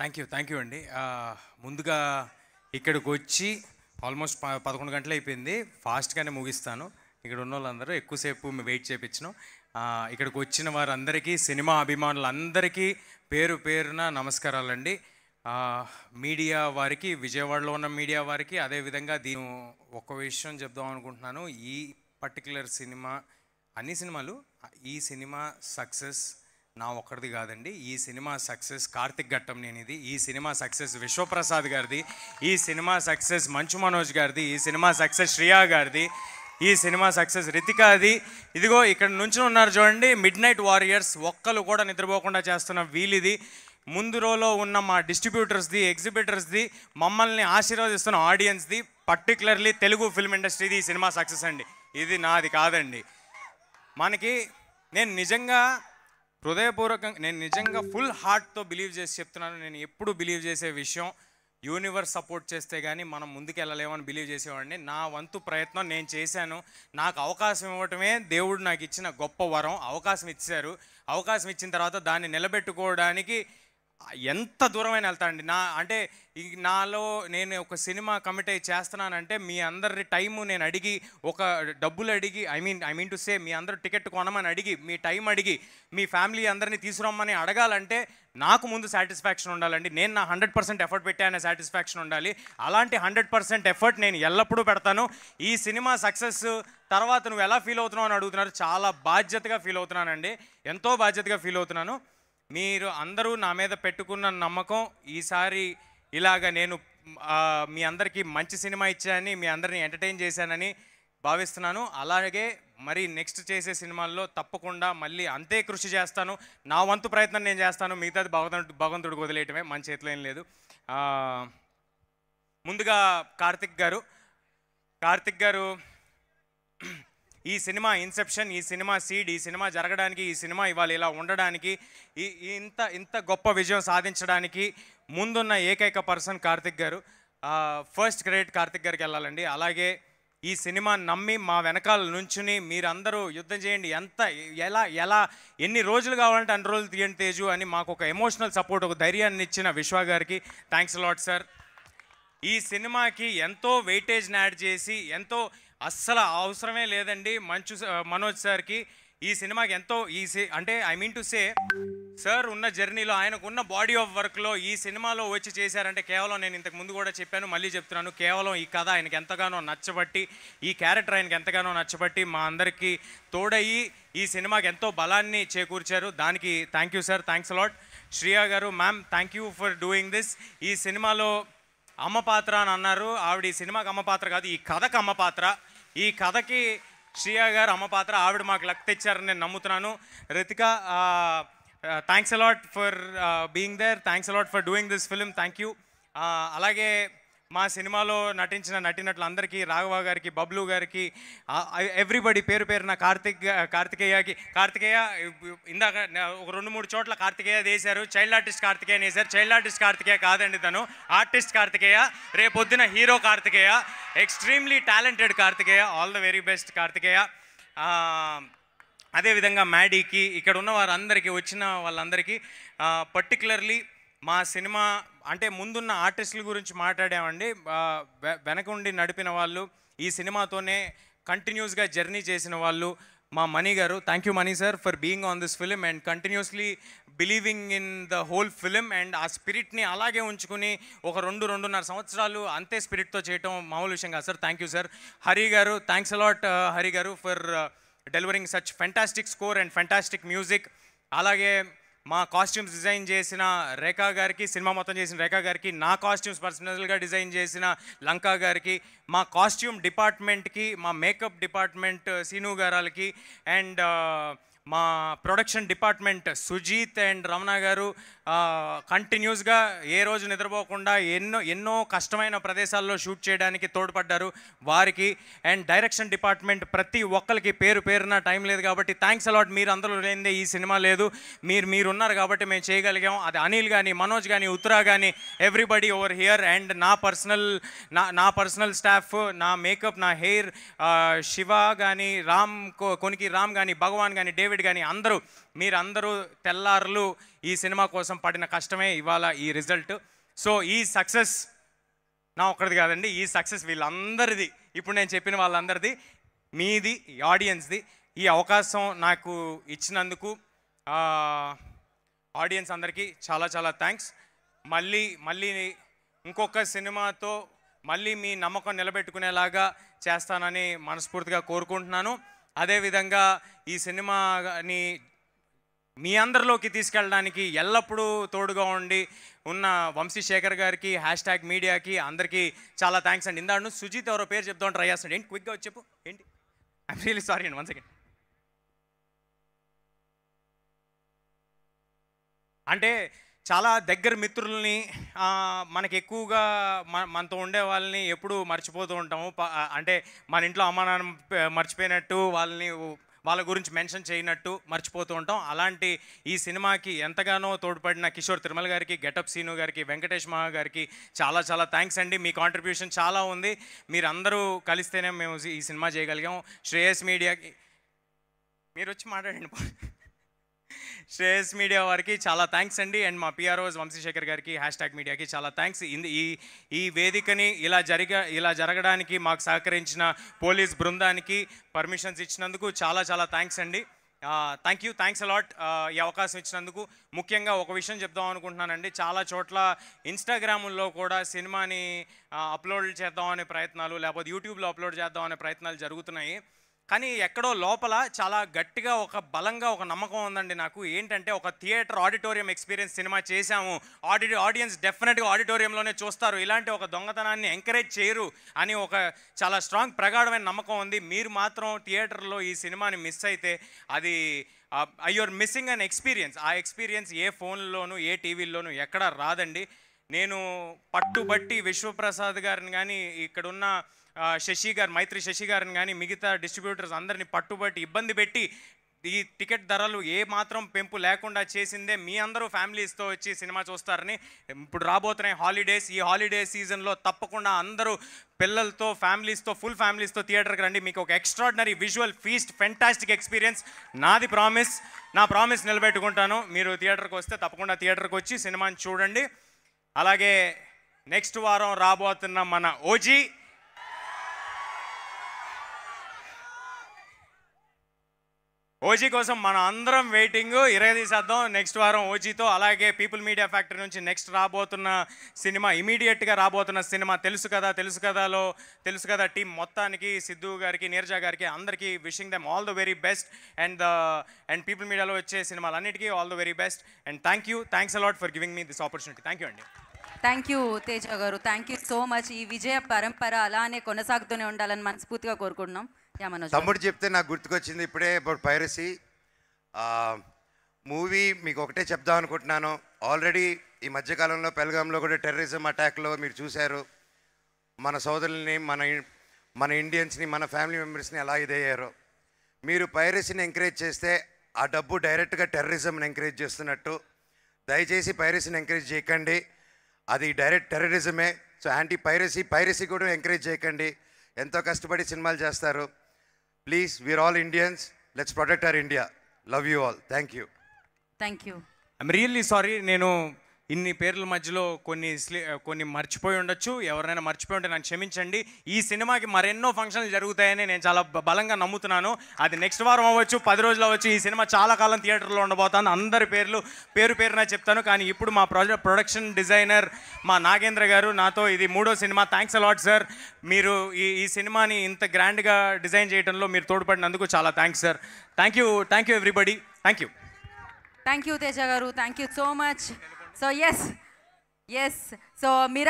Thank you అండి. ముందుగా ఇక్కడికి వచ్చి ఆల్మోస్ట్ 11 గంటలు అయిపోయింది. ఫాస్ట్గానే ముగిస్తాను. ఇక్కడ ఉన్న వాళ్ళందరూ ఎక్కువసేపు వెయిట్ చేయించను. ఇక్కడికి వచ్చిన వారందరికీ, సినిమా అభిమానులందరికీ పేరు పేరున నమస్కారాలండి. మీడియా వారికి, విజయవాడలో ఉన్న మీడియా వారికి, అదేవిధంగా దీని ఒక విషయం చెప్దాం అనుకుంటున్నాను. ఈ పర్టికులర్ సినిమా, అన్ని సినిమాలు, ఈ సినిమా సక్సెస్ నా ఒక్కడిది కాదండి. ఈ సినిమా సక్సెస్ కార్తిక్ ఘట్టంనేనిది, ఈ సినిమా సక్సెస్ విశ్వప్రసాద్ గారిది, ఈ సినిమా సక్సెస్ మంచు మనోజ్ గారిది, ఈ సినిమా సక్సెస్ శ్రియా గారిది, ఈ సినిమా సక్సెస్ రితికాది. ఇదిగో ఇక్కడ నుంచి ఉన్నారు చూడండి, మిడ్ నైట్ వారియర్స్, ఒక్కరు కూడా నిద్రపోకుండా చేస్తున్న వీలిది. ముందు రోలో ఉన్న మా డిస్ట్రిబ్యూటర్స్ది, ఎగ్జిబిటర్స్ది, మమ్మల్ని ఆశీర్వదిస్తున్న ఆడియన్స్ది, పర్టికులర్లీ తెలుగు ఫిల్మ్ ఇండస్ట్రీది ఈ సినిమా సక్సెస్ అండి. ఇది నాది కాదండి. మనకి నేను నిజంగా హృదయపూర్వకంగా, నేను నిజంగా ఫుల్ హార్ట్తో బిలీవ్ చేసి చెప్తున్నాను. నేను ఎప్పుడు బిలీవ్ చేసే విషయం, యూనివర్స్ సపోర్ట్ చేస్తే కానీ మనం ముందుకు వెళ్ళలేమని బిలీవ్ చేసేవాడిని. నా వంతు ప్రయత్నం నేను చేశాను. నాకు అవకాశం ఇవ్వటమే దేవుడు నాకు ఇచ్చిన గొప్ప వరం. అవకాశం ఇచ్చారు. అవకాశం ఇచ్చిన తర్వాత దాన్ని నిలబెట్టుకోవడానికి ఎంత దూరమైన వెళ్తానండి. అంటే నాలో నేను ఒక సినిమా కమిట్ అయ్యి చేస్తున్నానంటే మీ అందరి టైము నేను అడిగి, ఒక డబ్బులు అడిగి, ఐ మీన్ టు సే, మీ అందరూ టికెట్ కొనమని అడిగి, మీ టైం అడిగి, మీ ఫ్యామిలీ అందరినీ తీసుకురమ్మని అడగాలంటే నాకు ముందు సాటిస్ఫాక్షన్ ఉండాలండి. నేను నా 100% ఎఫర్ట్ పెట్టానే సాటిస్ఫాక్షన్ ఉండాలి. అలాంటి 100% ఎఫర్ట్ నేను ఎల్లప్పుడూ పెడతాను. ఈ సినిమా సక్సెస్ తర్వాత నువ్వు ఎలా ఫీల్ అవుతున్నావు అని అడుగుతున్నారు. చాలా బాధ్యతగా ఫీల్ అవుతున్నానండి. ఎంతో బాధ్యతగా ఫీల్ అవుతున్నాను. మీరు అందరూ నా మీద పెట్టుకున్న నమ్మకం, ఈసారి ఇలాగ నేను మీ అందరికీ మంచి సినిమా ఇచ్చానని, మీ అందరినీ ఎంటర్టైన్ చేశానని భావిస్తున్నాను. అలాగే మరి నెక్స్ట్ చేసే సినిమాల్లో తప్పకుండా మళ్ళీ అంతే కృషి చేస్తాను. నా వంతు ప్రయత్నం నేను చేస్తాను. మిగతాది భగవంతుడికి వదిలేయటమే, మన చేతిలో ఏం లేదు. ముందుగా కార్తిక్ గారు ఈ సినిమా ఇన్సెప్షన్, ఈ సినిమా సీడ్, ఈ సినిమా జరగడానికి, ఈ సినిమా ఇవాళ ఇలా ఉండడానికి, ఇంత గొప్ప విజయం సాధించడానికి ముందున్న ఏకైక పర్సన్ కార్తిక్ గారు. ఫస్ట్ క్రెడిట్ కార్తిక్ గారికి వెళ్ళాలండి. అలాగే ఈ సినిమా నమ్మి మా వెనకాల నుంచుని మీరందరూ యుద్ధం చేయండి, ఎలా ఎన్ని రోజులు కావాలంటే అన్ని రోజులు తీయండి తేజు అని మాకు ఒక ఎమోషనల్ సపోర్ట్, ఒక ధైర్యాన్ని ఇచ్చిన విశ్వ గారికి థ్యాంక్స్ లాట్ సార్. ఈ సినిమాకి ఎంతో వెయిటేజ్ని యాడ్ చేసి, ఎంతో అస్సలు అవసరమే లేదండి మనోజ్ సార్కి ఈ సినిమాకి ఎంతో అంటే I mean to say, sir ఉన్న జర్నీలో, ఆయనకున్న బాడీ ఆఫ్ వర్క్లో ఈ సినిమాలో వచ్చి చేశారంటే కేవలం, నేను ఇంతకు ముందు కూడా చెప్పాను, మళ్ళీ చెప్తున్నాను, కేవలం ఈ కథ ఆయనకి ఎంతగానో నచ్చబట్టి, ఈ క్యారెక్టర్ ఆయనకి ఎంతగానో నచ్చబట్టి మా అందరికీ తోడయ్యి ఈ సినిమాకి ఎంతో బలాన్ని చేకూర్చారు. దానికి thank you sir, thanks a lot. Shriya garu, ma'am, thank you for doing this. ఈ సినిమాలో అమ్మ పాత్ర అని అన్నారు. ఆవిడ ఈ సినిమాకి అమ్మ పాత్ర కాదు, ఈ కథకు అమ్మ పాత్ర. ఈ కథకి శ్రియా గారు అమ్మ పాత్ర. ఆవిడ మాకు లక్ తెచ్చారని నేను నమ్ముతున్నాను. Ritika, thanks a lot for being there, thanks a lot for doing this film, thank you. అలాగే మా సినిమాలో నటించిన నటీనటులందరికీ, రాఘవ గారికి, బబ్లు గారికి, ఎవ్రీబడి పేరు పేరున, కార్తికేయ ఇందాక ఒక 2-3 చోట్ల కార్తికేయ వేశారు. చైల్డ్ ఆర్టిస్ట్ కార్తికేయని వేశారు. చైల్డ్ ఆర్టిస్ట్ కార్తికేయ కాదండి, తను ఆర్టిస్ట్ కార్తికేయ. రేపొద్దున hero Karthikeya, extremely talented Karthikeya. All the very best Karthikeya. అదేవిధంగా మ్యాడీకి, ఇక్కడ ఉన్న వారందరికీ, వచ్చిన వాళ్ళందరికీ, పర్టికులర్లీ మా సినిమా అంటే ముందున్న ఆర్టిస్టుల గురించి మాట్లాడామండి. వెనక ఉండి నడిపిన వాళ్ళు, ఈ సినిమాతోనే కంటిన్యూస్గా జర్నీ చేసిన వాళ్ళు, మా మనీ గారు. Thank you money sir for being on this film and continuously believing in the whole film and ఆ స్పిరిట్ని అలాగే ఉంచుకుని ఒక 2-2.5 సంవత్సరాలు అంతే స్పిరిట్తో చేయటం మామూలు విషయం కాదు sir. Thank you sir. Hari గారు, థ్యాంక్స్ అలాట్ హరి గారు for delivering such fantastic score and fantastic music. అలాగే మా కాస్ట్యూమ్స్ డిజైన్ చేసిన రేఖా గారికి, సినిమా మొత్తం చేసిన రేఖా గారికి, నా కాస్ట్యూమ్స్ పర్సనల్గా డిజైన్ చేసిన లంకా గారికి, మా కాస్ట్యూమ్ డిపార్ట్మెంట్కి, మా మేకప్ డిపార్ట్మెంట్ సీను గారాలకి, అండ్ మా production department Sujeeth and Ramana garu కంటిన్యూస్గా ఏ రోజు నిద్రపోకుండా ఎన్నో కష్టమైన ప్రదేశాల్లో షూట్ చేయడానికి తోడ్పడ్డారు వారికి. అండ్ డైరెక్షన్ డిపార్ట్మెంట్ ప్రతి ఒక్కరికి పేరు పేరున, టైం లేదు కాబట్టి థ్యాంక్స్ అలాట్. మీరు అందరూ లేనిదే ఈ సినిమా లేదు. మీరున్నారు కాబట్టి మేము చేయగలిగాం. అది అనిల్ కానీ, మనోజ్ కానీ, ఉత్తరా కానీ, ఎవ్రీబడి ఓవర్ హియర్. అండ్ నా పర్సనల్ స్టాఫ్, నా మేకప్, నా హెయిర్, శివ కానీ, కొనికి రామ్ కానీ, భగవాన్ కానీ, డేవిడ్ సైడ్ కానీ మీరందరూ తెల్లారులు ఈ సినిమా కోసం పడిన కష్టమే ఇవాళ ఈ రిజల్ట్. సో ఈ సక్సెస్ నా ఒక్కడిది కాదండి, ఈ సక్సెస్ వీళ్ళందరిది, ఇప్పుడు నేను చెప్పిన వాళ్ళందరిది, మీది, ఆడియన్స్ది. ఈ అవకాశం నాకు ఇచ్చినందుకు ఆడియన్స్ అందరికీ చాలా చాలా థ్యాంక్స్. మళ్ళీ ఇంకొక సినిమాతో మళ్ళీ మీ నమ్మకం నిలబెట్టుకునేలాగా చేస్తానని మనస్ఫూర్తిగా కోరుకుంటున్నాను. అదేవిధంగా ఈ సినిమాని మీ అందరిలోకి తీసుకెళ్ళడానికి ఎల్లప్పుడూ తోడుగా ఉన్న వంశీశేఖర్ గారికి, #మీడియాకి అందరికీ చాలా థ్యాంక్స్ అండి. ఇందాడు సుజిత్ ఎవరో పేరు చెప్తాను ట్రై చేస్తాడు. ఏంటి క్విక్గా వచ్చి చెప్పు ఏంటి? ఐమ్ రియలీ సారీ అండి, 1 సెకండ్. అంటే చాలా దగ్గర మిత్రుల్ని, మనకి ఎక్కువగా మనతో ఉండే వాళ్ళని ఎప్పుడూ మర్చిపోతూ ఉంటాము. అంటే మన ఇంట్లో అమ్మా నాన్న మర్చిపోయినట్టు, వాళ్ళ గురించి మెన్షన్ చేయనట్టు మర్చిపోతూ ఉంటాం. అలాంటి ఈ సినిమాకి ఎంతగానో తోడ్పడిన కిషోర్ తిరుమల గారికి, గెటప్ సీను గారికి, వెంకటేష్ మహా గారికి చాలా చాలా థ్యాంక్స్ అండి. మీ కాంట్రిబ్యూషన్ చాలా ఉంది. మీరందరూ కలిస్తేనే మేము ఈ సినిమా చేయగలిగాం. శ్రేయస్ మీడియాకి మీరు వచ్చి మాట్లాడండి. శ్రేయస్ మీడియా వారికి చాలా థ్యాంక్స్ అండి. అండ్ మా పిఆర్ఓస్ వంశీశేఖర్ గారికి, #మీడియాకి చాలా థ్యాంక్స్. ఈ వేదికని ఇలా జరగడానికి మాకు సహకరించిన పోలీస్ బృందానికి పర్మిషన్స్ ఇచ్చినందుకు చాలా చాలా థ్యాంక్స్ అండి. థ్యాంక్స్ అలాట్ ఈ అవకాశం ఇచ్చినందుకు. ముఖ్యంగా ఒక విషయం చెప్దాం అనుకుంటున్నానండి. చాలా చోట్ల ఇన్స్టాగ్రాముల్లో కూడా సినిమాని అప్లోడ్ చేద్దామనే ప్రయత్నాలు, లేకపోతే యూట్యూబ్లో అప్లోడ్ చేద్దామనే ప్రయత్నాలు జరుగుతున్నాయి. కానీ ఎక్కడో లోపల చాలా గట్టిగా బలంగా ఒక నమ్మకం ఉందండి నాకు. ఏంటంటే ఒక థియేటర్ ఆడిటోరియం ఎక్స్పీరియన్స్ సినిమా చేశాము, ఆడియన్స్ డెఫినెట్గా ఆడిటోరియంలోనే చూస్తారు, ఇలాంటి ఒక దొంగతనాన్ని ఎంకరేజ్ చేయరు అని ఒక చాలా స్ట్రాంగ్ ప్రగాఢమైన నమ్మకం ఉంది. మీరు మాత్రం థియేటర్లో ఈ సినిమాని మిస్ అయితే అది యూఆర్ మిస్సింగ్ అన్ ఎక్స్పీరియన్స్. ఆ ఎక్స్పీరియన్స్ ఏ ఫోన్లోనూ ఏ టీవీల్లోనూ ఎక్కడా రాదండి. నేను పట్టుబట్టి విశ్వప్రసాద్ గారిని కానీ, ఇక్కడున్న మైత్రి శశి గారిని కానీ, మిగతా డిస్ట్రిబ్యూటర్స్ అందరినీ పట్టుబట్టి ఇబ్బంది పెట్టి ఈ టికెట్ ధరలు ఏ మాత్రం పెంపు లేకుండా చేసిందే మీ అందరూ ఫ్యామిలీస్తో వచ్చి సినిమా చూస్తారని. ఇప్పుడు రాబోతున్నాయి హాలిడేస్, ఈ హాలిడే సీజన్లో తప్పకుండా అందరూ పిల్లలతో, ఫుల్ ఫ్యామిలీస్తో థియేటర్కి రండి. మీకు ఒక extraordinary visual feast, fantastic experience. నా ప్రామిస్ నిలబెట్టుకుంటాను. మీరు థియేటర్కి వస్తే తప్పకుండా థియేటర్కి వచ్చి సినిమాని చూడండి. అలాగే నెక్స్ట్ వారం రాబోతున్న మన ఓజీ కోసం మన అందరం వెయిటింగ్. ఇరగదీసేద్దాం నెక్స్ట్ వారం ఓజీతో. అలాగే పీపుల్ మీడియా ఫ్యాక్టరీ నుంచి నెక్స్ట్ రాబోతున్న సినిమా, ఇమీడియట్గా రాబోతున్న సినిమా తెలుసు కదా టీం మొత్తానికి, సిద్ధు గారికి, నీరజ గారికి అందరికీ wishing them all the very best. And people మీడియాలో వచ్చే సినిమాలన్నిటికీ all the very best. And thanks a lot for giving me this opportunity. Thank you అండి. Thank you Teja garu, thank you so much. ఈ విజయ పరంపర అలానే కొనసాగుతూనే ఉండాలని మనస్ఫూర్తిగా కోరుకుంటున్నాం. తమ్ముడు చెప్తే నాకు గుర్తుకొచ్చింది ఇప్పుడే అబౌట్ పైరసీ మూవీ. మీకు ఒకటే చెప్దాం అనుకుంటున్నాను. ఆల్రెడీ ఈ మధ్యకాలంలో పెల్గాంలో కూడా టెర్రరిజం అటాక్లో మీరు చూశారు. మన సోదరుల్ని, మన ఇండియన్స్ని, మన ఫ్యామిలీ మెంబర్స్ని ఎలా ఇదయ్యారో. మీరు పైరసీని ఎంకరేజ్ చేస్తే ఆ డబ్బు డైరెక్ట్గా టెర్రరిజంని ఎంకరేజ్ చేస్తున్నట్టు. దయచేసి పైరసీని ఎంకరేజ్ చేయకండి, అది డైరెక్ట్ టెర్రరిజమే. సో యాంటీ పైరసీ కూడా ఎంకరేజ్ చేయకండి. ఎంతో కష్టపడి సినిమాలు చేస్తారు. Please, we're all Indians, let's protect our India. Love you all. Thank you. I'm really sorry. నేను ఇన్ని పేర్ల మధ్యలో కొన్ని మర్చిపోయి ఉండొచ్చు. ఎవరైనా మర్చిపోయి ఉంటే నన్ను క్షమించండి. ఈ సినిమాకి మరెన్నో ఫంక్షన్లు జరుగుతాయని నేను చాలా బలంగా నమ్ముతున్నాను. అది నెక్స్ట్ వారం అవ్వచ్చు, 10 రోజులు అవ్వచ్చు. ఈ సినిమా చాలా కాలం థియేటర్లో ఉండబోతాను. అందరి పేరున చెప్తాను. కానీ ఇప్పుడు మా ప్రొడక్షన్ డిజైనర్ మా నాగేంద్ర గారు నాతో, ఇది 3వ సినిమా. Thanks a lot sir. మీరు ఈ సినిమాని ఇంత గ్రాండ్గా డిజైన్ చేయడంలో మీరు తోడ్పడినందుకు చాలా thanks sir. Thank you everybody. Thank you Teja garu, thank you so much. So yes so మీరు